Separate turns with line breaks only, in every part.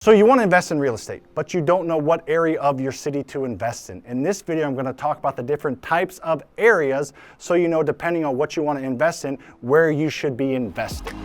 So you want to invest in real estate, but you don't know what area of your city to invest in. In this video, I'm going to talk about the different types of areas so you know, depending on what you want to invest in, where you should be investing.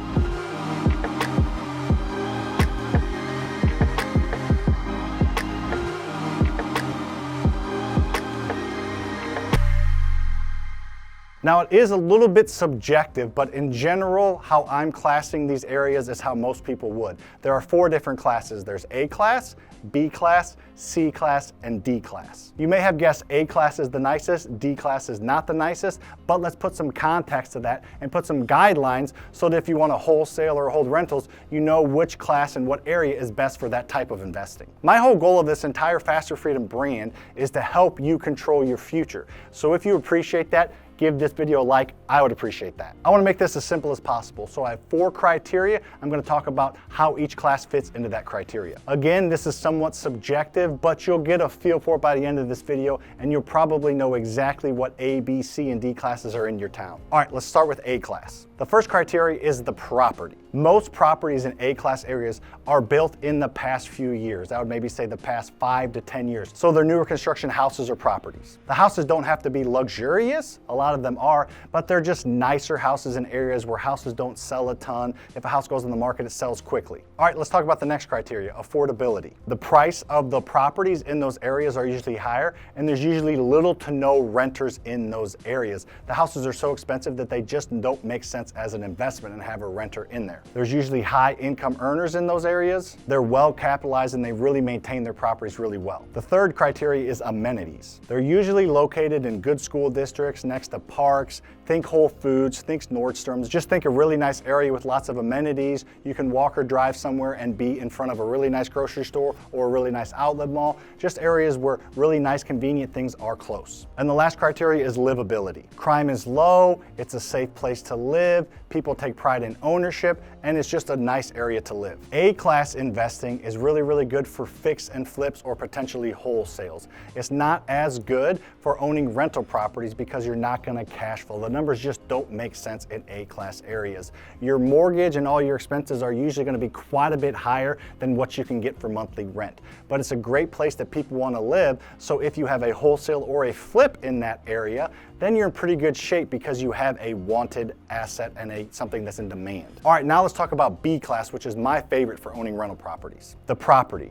Now, it is a little bit subjective, but in general, how I'm classing these areas is how most people would. There are 4 different classes. There's A class, B class, C class, and D class. You may have guessed A class is the nicest, D class is not the nicest, but let's put some context to that and put some guidelines so that if you want to wholesale or hold rentals, you know which class and what area is best for that type of investing. My whole goal of this entire FasterFreedom brand is to help you control your future. So if you appreciate that, give this video a like. I would appreciate that. I want to make this as simple as possible. So I have 4 criteria. I'm going to talk about how each class fits into that criteria. Again, this is somewhat subjective, but you'll get a feel for it by the end of this video, and you'll probably know exactly what A, B, C, and D classes are in your town. All right, let's start with A class. The first criteria is the property. Most properties in A class areas are built in the past few years. I would maybe say the past 5 to 10 years. So they're newer construction houses or properties. The houses don't have to be luxurious. A lot of them are, but they're just nicer houses in areas where houses don't sell a ton. If a house goes on the market, it sells quickly. All right, let's talk about the next criteria, affordability. The price of the properties in those areas are usually higher, and there's usually little to no renters in those areas. The houses are so expensive that they just don't make sense as an investment and have a renter in there. There's usually high income earners in those areas. They're well capitalized and they really maintain their properties really well. The third criteria is amenities. They're usually located in good school districts next to parks. Think Whole Foods, think Nordstrom's. Just think a really nice area with lots of amenities. You can walk or drive somewhere and be in front of a really nice grocery store or a really nice outlet mall. Just areas where really nice, convenient things are close. And the last criteria is livability. Crime is low, it's a safe place to live, people take pride in ownership, and it's just a nice area to live. A-class investing is really, really good for fix and flips or potentially wholesales. It's not as good for owning rental properties because you're not going to cash flow. The numbers just don't make sense in A-class areas. Your mortgage and all your expenses are usually going to be quite a bit higher than what you can get for monthly rent. But it's a great place that people want to live, so if you have a wholesale or a flip in that area, then you're in pretty good shape because you have a wanted asset and something that's in demand. All right, now let's talk about B class, which is my favorite for owning rental properties. The property.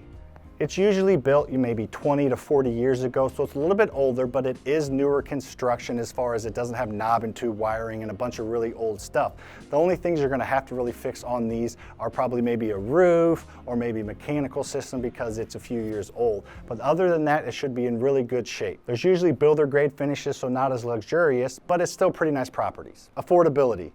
It's usually built maybe 20 to 40 years ago, so it's a little bit older, but it is newer construction as far as it doesn't have knob and tube wiring and a bunch of really old stuff. The only things you're gonna have to really fix on these are probably maybe a roof or maybe a mechanical system because it's a few years old. But other than that, it should be in really good shape. There's usually builder grade finishes, so not as luxurious, but it's still pretty nice properties. Affordability.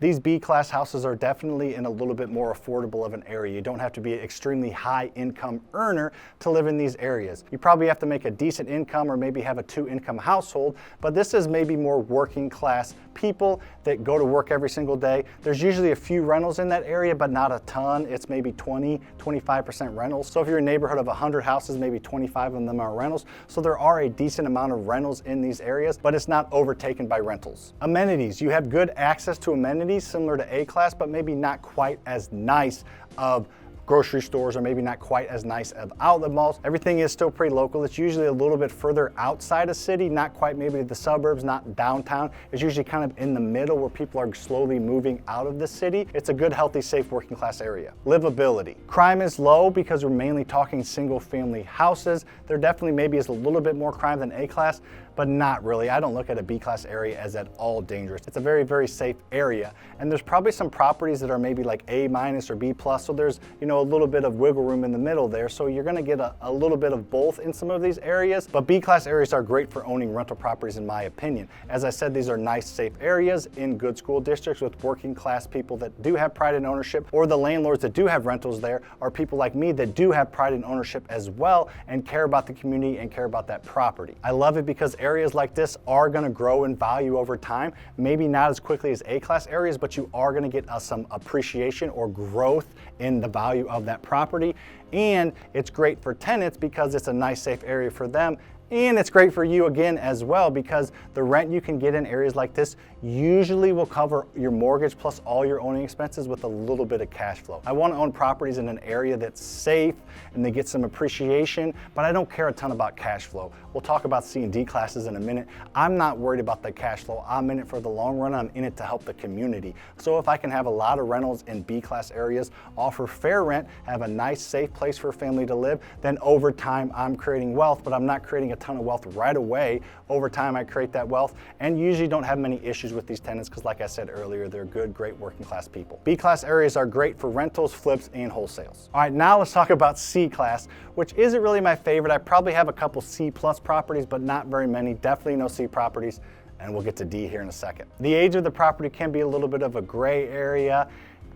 These B-class houses are definitely in a little bit more affordable of an area. You don't have to be an extremely high income earner to live in these areas. You probably have to make a decent income or maybe have a 2-income household, but this is maybe more working class people that go to work every single day. There's usually a few rentals in that area, but not a ton. It's maybe 20-25% rentals. So if you're in a neighborhood of 100 houses, maybe 25 of them are rentals. So there are a decent amount of rentals in these areas, but it's not overtaken by rentals. Amenities. You have good access to amenities similar to A-class, but maybe not quite as nice of grocery stores or maybe not quite as nice of outlet malls. Everything is still pretty local. It's usually a little bit further outside a city, not quite maybe the suburbs, not downtown. It's usually kind of in the middle where people are slowly moving out of the city. It's a good, healthy, safe working class area. Livability. Crime is low because we're mainly talking single family houses. There definitely maybe is a little bit more crime than A-class, but not really. I don't look at a B-class area as at all dangerous. It's a very, very safe area. And there's probably some properties that are maybe like A- or B+, so there's, you know, a little bit of wiggle room in the middle there. So you're gonna get a little bit of both in some of these areas, but B-class areas are great for owning rental properties in my opinion. As I said, these are nice, safe areas in good school districts with working class people that do have pride in ownership, or the landlords that do have rentals there are people like me that do have pride in ownership as well and care about the community and care about that property. I love it because areas like this are going to grow in value over time. Maybe not as quickly as A-class areas, but you are going to get some appreciation or growth in the value of that property. And it's great for tenants because it's a nice, safe area for them And it's great for you again as well, because the rent you can get in areas like this usually will cover your mortgage plus all your owning expenses with a little bit of cash flow. I want to own properties in an area that's safe and they get some appreciation, but I don't care a ton about cash flow. We'll talk about C and D classes in a minute. I'm not worried about the cash flow. I'm in it for the long run. I'm in it to help the community. So if I can have a lot of rentals in B class areas, offer fair rent, have a nice safe place for a family to live, then over time I'm creating wealth, but I'm not creating a ton of wealth right away. Over time I create that wealth and usually don't have many issues with these tenants because, like I said earlier, they're good, great working class people. B class areas are great for rentals, flips, and wholesales. All right, now let's talk about C class, which isn't really my favorite. I probably have a couple C plus properties, but not very many. Definitely no C properties, and we'll get to D here in a second. The age of the property can be a little bit of a gray area.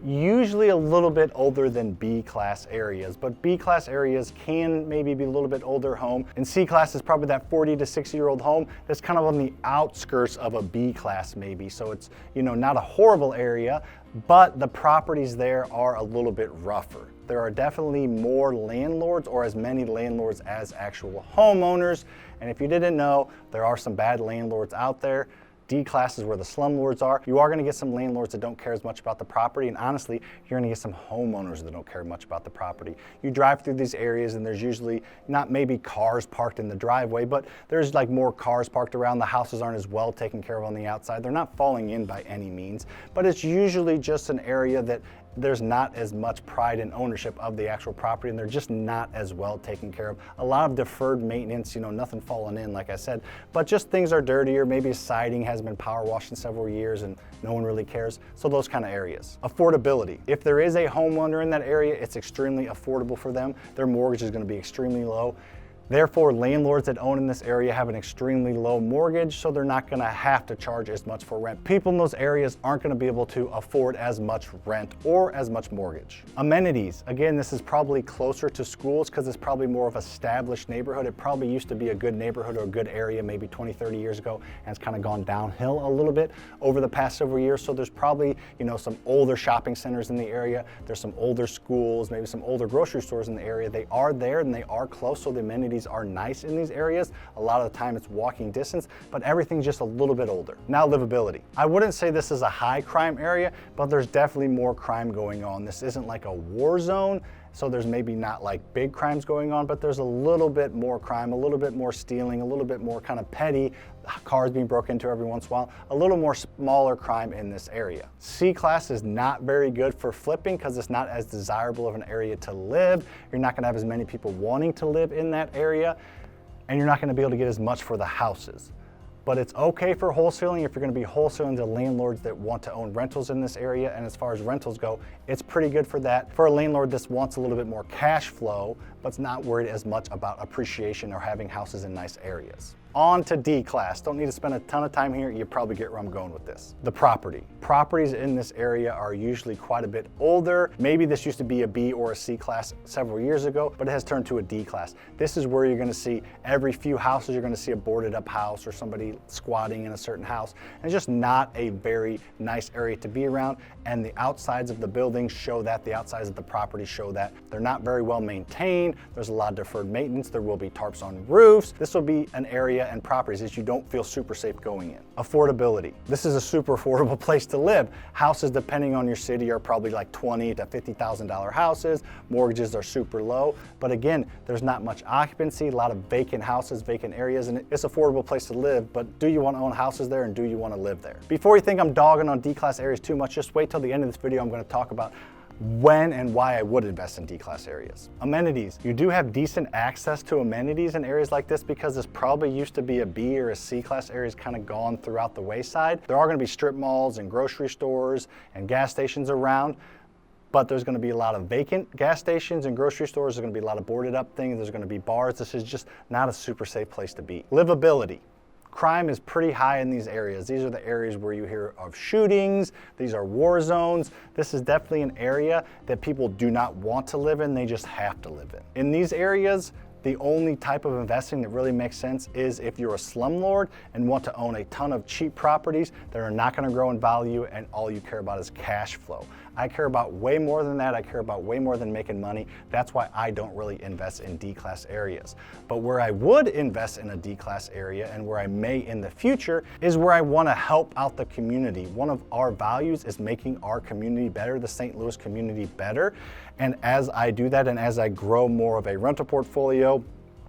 Usually a little bit older than B class areas, but B class areas can maybe be a little bit older home, and C class is probably that 40 to 60-year-old home that's kind of on the outskirts of a B class maybe. So it's, you know, not a horrible area, but the properties there are a little bit rougher. There are definitely more landlords, or as many landlords as actual homeowners, and if you didn't know, there are some bad landlords out there. D class is where the slumlords are. You are going to get some landlords that don't care as much about the property, and honestly, you're going to get some homeowners that don't care much about the property. You drive through these areas and there's usually not maybe cars parked in the driveway, but there's like more cars parked around. The houses aren't as well taken care of on the outside. They're not falling in by any means, but it's usually just an area that there's not as much pride and ownership of the actual property, and they're just not as well taken care of. A lot of deferred maintenance, you know, nothing falling in, like I said, but just things are dirtier. Maybe siding hasn't been power washed in several years and no one really cares. So those kind of areas. Affordability. If there is a homeowner in that area, it's extremely affordable for them. Their mortgage is going to be extremely low. Therefore, landlords that own in this area have an extremely low mortgage, so they're not going to have to charge as much for rent. People in those areas aren't going to be able to afford as much rent or as much mortgage. Amenities. Again, this is probably closer to schools because it's probably more of an established neighborhood. It probably used to be a good neighborhood or a good area maybe 20, 30 years ago, and it's kind of gone downhill a little bit over the past several years. So there's probably, you know, some older shopping centers in the area. There's some older schools, maybe some older grocery stores in the area. They are there and they are close, so the amenities are nice in these areas. A lot of the time it's walking distance, but everything's just a little bit older. Now, livability. I wouldn't say this is a high crime area, but there's definitely more crime going on. This isn't like a war zone, so there's maybe not like big crimes going on, but there's a little bit more crime, a little bit more stealing, a little bit more kind of petty, cars being broken into every once in a while, a little more smaller crime in this area. C class is not very good for flipping because it's not as desirable of an area to live. You're not going to have as many people wanting to live in that area, and you're not going to be able to get as much for the houses. But it's okay for wholesaling if you're going to be wholesaling to landlords that want to own rentals in this area. And as far as rentals go, it's pretty good for that. For a landlord that wants a little bit more cash flow, but's not worried as much about appreciation or having houses in nice areas. On to D class. Don't need to spend a ton of time here. You probably get where I'm going with this. The property. Properties in this area are usually quite a bit older. Maybe this used to be a B or a C class several years ago, but it has turned to a D class. This is where you're going to see every few houses, you're going to see a boarded up house or somebody squatting in a certain house. And it's just not a very nice area to be around. And the outsides of the buildings show that. The outsides of the property show that. They're not very well maintained. There's a lot of deferred maintenance. There will be tarps on roofs. This will be an area and properties that you don't feel super safe going in. Affordability. This is a super affordable place to live. Houses, depending on your city, are probably like $20,000 to $50,000 houses. Mortgages are super low. But again, there's not much occupancy, a lot of vacant houses, vacant areas, and it's an affordable place to live. But do you want to own houses there, and do you want to live there? Before you think I'm dogging on D-class areas too much, just wait till the end of this video. I'm going to talk about when and why I would invest in D-class areas. Amenities. You do have decent access to amenities in areas like this because this probably used to be a B or a C-class area, is kind of gone throughout the wayside. There are going to be strip malls and grocery stores and gas stations around, but there's going to be a lot of vacant gas stations and grocery stores. There's going to be a lot of boarded up things. There's going to be bars. This is just not a super safe place to be. Livability. Crime is pretty high in these areas. These are the areas where you hear of shootings. These are war zones. This is definitely an area that people do not want to live in. They just have to live in. In these areas, the only type of investing that really makes sense is if you're a slumlord and want to own a ton of cheap properties that are not going to grow in value and all you care about is cash flow. I care about way more than that. I care about way more than making money. That's why I don't really invest in D-class areas. But where I would invest in a D-class area, and where I may in the future, is where I want to help out the community. One of our values is making our community better, the St. Louis community better. And as I do that, and as I grow more of a rental portfolio,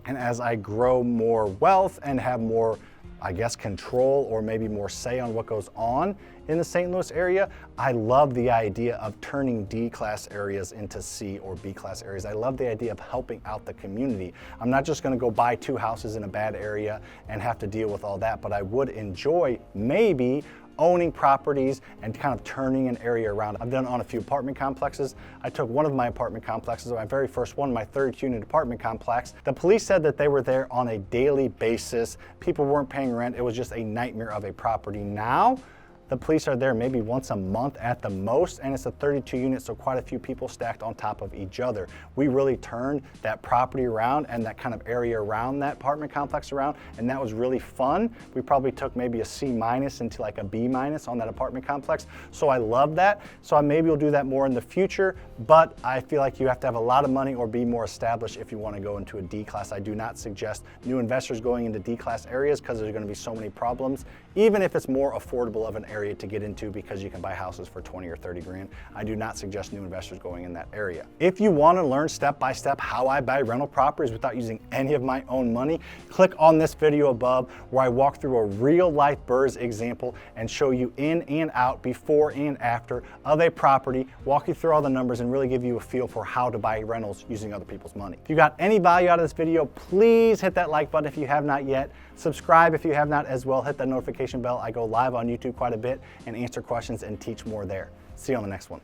and as I grow more wealth and have more, I guess, control or maybe more say on what goes on in the St. Louis area, I love the idea of turning D-class areas into C or B-class areas. I love the idea of helping out the community. I'm not just gonna go buy 2 houses in a bad area and have to deal with all that, but I would enjoy maybe owning properties and kind of turning an area around. I've done it on a few apartment complexes. I took one of my apartment complexes, my very first one, my 3rd unit apartment complex. The police said that they were there on a daily basis. People weren't paying rent. It was just a nightmare of a property. Now, the police are there maybe once a month at the most, and it's a 32 unit, so quite a few people stacked on top of each other. We really turned that property around and that kind of area around that apartment complex around, and that was really fun. We probably took maybe a C- into like a B- on that apartment complex, so I love that. So maybe we'll do that more in the future, but I feel like you have to have a lot of money or be more established if you want to go into a D-class. I do not suggest new investors going into D-class areas because there's going to be so many problems, even if it's more affordable of an area to get into because you can buy houses for 20 or 30 grand. I do not suggest new investors going in that area. If you want to learn step by step how I buy rental properties without using any of my own money, click on this video above where I walk through a real life BRRRR example and show you in and out, before and after of a property, walk you through all the numbers and really give you a feel for how to buy rentals using other people's money. If you got any value out of this video, please hit that like button if you have not yet. Subscribe if you have not as well. Hit that notification bell. I go live on YouTube quite a bit and answer questions and teach more there. See you on the next one.